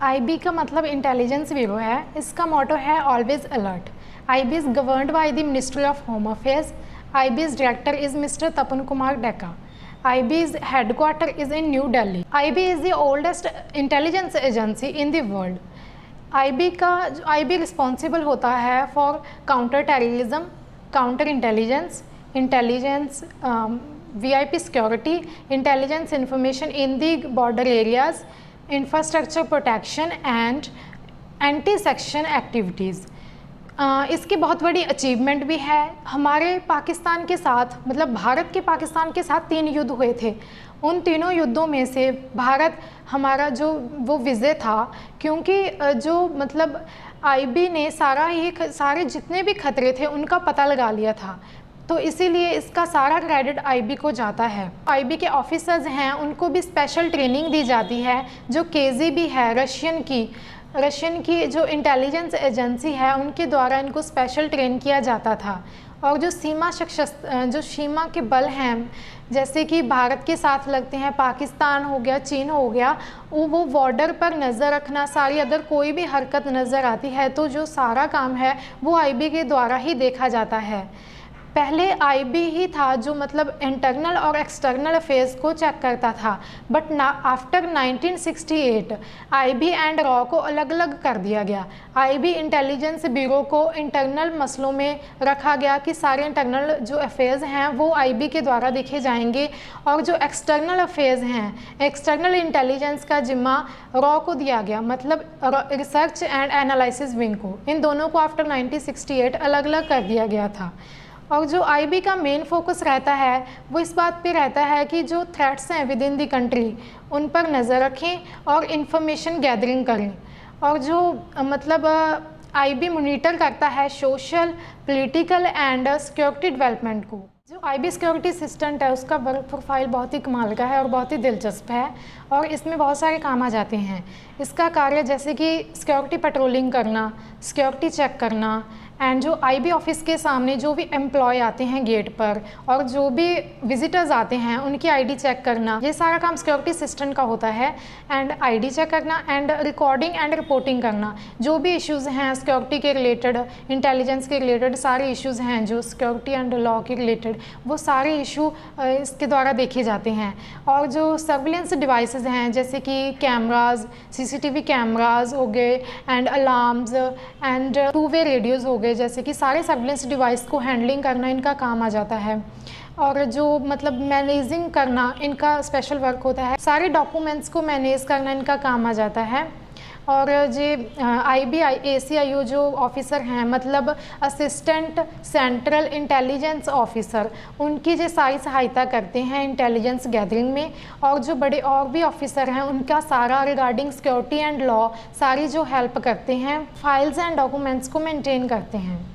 IB का मतलब intelligence bureau है। इसका मोटो है always alert. IB is governed by the Ministry of Home Affairs. IB's director is mister Tapan Kumar Deka. IB's headquarter is in New Delhi. IB is the oldest intelligence agency in the world. IB responsible होता है for counter terrorism, counter intelligence, VIP security, intelligence information in the border areas, infrastructure protection and anti section activities. इसकी बहुत बड़ी achievement भी है। हमारे पाकिस्तान के साथ, मतलब भारत के पाकिस्तान के साथ 3 युद्ध हुए थे। उन तीनों युद्धों में से भारत हमारा जो वो विजय था, क्योंकि जो मतलब आईबी ने सारे जितने भी खतरे थे उनका पता लगा लिया था, तो इसीलिए इसका सारा क्रेडिट आईबी को जाता है। आईबी के ऑफिसर्स हैं उनको भी स्पेशल ट्रेनिंग दी जाती है। जो केजीबी है रशियन की जो इंटेलिजेंस एजेंसी है, उनके द्वारा इनको स्पेशल ट्रेन किया जाता था। और जो सीमा के बल हैं, जैसे कि भारत के साथ लगते हैं, पाकिस्तान हो गया, चीन हो गया, वो बॉर्डर पर नज़र रखना, सारी अगर कोई भी हरकत नज़र आती है तो जो सारा काम है वो आईबी के द्वारा ही देखा जाता है। पहले आईबी ही था जो मतलब इंटरनल और एक्सटर्नल अफेयर्स को चेक करता था, but after 1968 IB and raw को अलग अलग कर दिया गया। आईबी इंटेलिजेंस ब्यूरो को इंटरनल मसलों में रखा गया कि सारे इंटरनल जो अफेयर्स हैं वो आईबी के द्वारा देखे जाएंगे, और जो एक्सटर्नल अफेयर्स हैं, एक्सटर्नल इंटेलिजेंस का जिम्मा रॉ को दिया गया, मतलब रिसर्च एंड एनालिसिस विंग को। इन दोनों को आफ्टर 1968 अलग अलग कर दिया गया था। और जो आईबी का मेन फोकस रहता है वो इस बात पे रहता है कि जो थ्रेट्स हैं विद इन द कंट्री उन पर नज़र रखें और इंफॉर्मेशन गैदरिंग करें। और जो मतलब आईबी मॉनिटर करता है social, political and security development को। जो आईबी सिक्योरिटी असिस्टेंट है उसका वर्क प्रोफाइल बहुत ही कमाल का है और बहुत ही दिलचस्प है, और इसमें बहुत सारे काम आ जाते हैं। इसका कार्य जैसे कि सिक्योरिटी पेट्रोलिंग करना, सिक्योरिटी चेक करना, एंड जो आईबी ऑफिस के सामने जो भी एम्प्लॉय आते हैं गेट पर और जो भी विजिटर्स आते हैं उनकी आईडी चेक करना, ये सारा काम सिक्योरिटी असिस्टेंट का होता है। एंड आईडी चेक करना एंड रिकॉर्डिंग एंड रिपोर्टिंग करना, जो भी इश्यूज़ हैं सिक्योरिटी के रिलेटेड, इंटेलिजेंस के रिलेटेड, सारे इश्यूज़ हैं जो सिक्योरिटी एंड लॉ के रिलेटेड, वो सारे इशू इसके द्वारा देखे जाते हैं। और जो सर्विलेंस डिवाइसेस हैं जैसे कि कैमराज, CCTV कैमराज हो गए, and alarms and two way radios हो गए, जैसे कि सारे सर्विलेंस डिवाइस को हैंडलिंग करना इनका काम आ जाता है। और जो मतलब मैनेजिंग करना इनका स्पेशल वर्क होता है। सारे डॉक्यूमेंट्स को मैनेज करना इनका काम आ जाता है। और जे आईबी ACIO जो ऑफिसर हैं, मतलब असिस्टेंट सेंट्रल इंटेलिजेंस ऑफिसर, उनकी जो सारी सहायता करते हैं इंटेलिजेंस गैदरिंग में। और जो बड़े और भी ऑफिसर हैं उनका सारा रिगार्डिंग सिक्योरिटी एंड लॉ सारी जो हेल्प करते हैं, फाइल्स एंड डॉक्यूमेंट्स को मेंटेन करते हैं।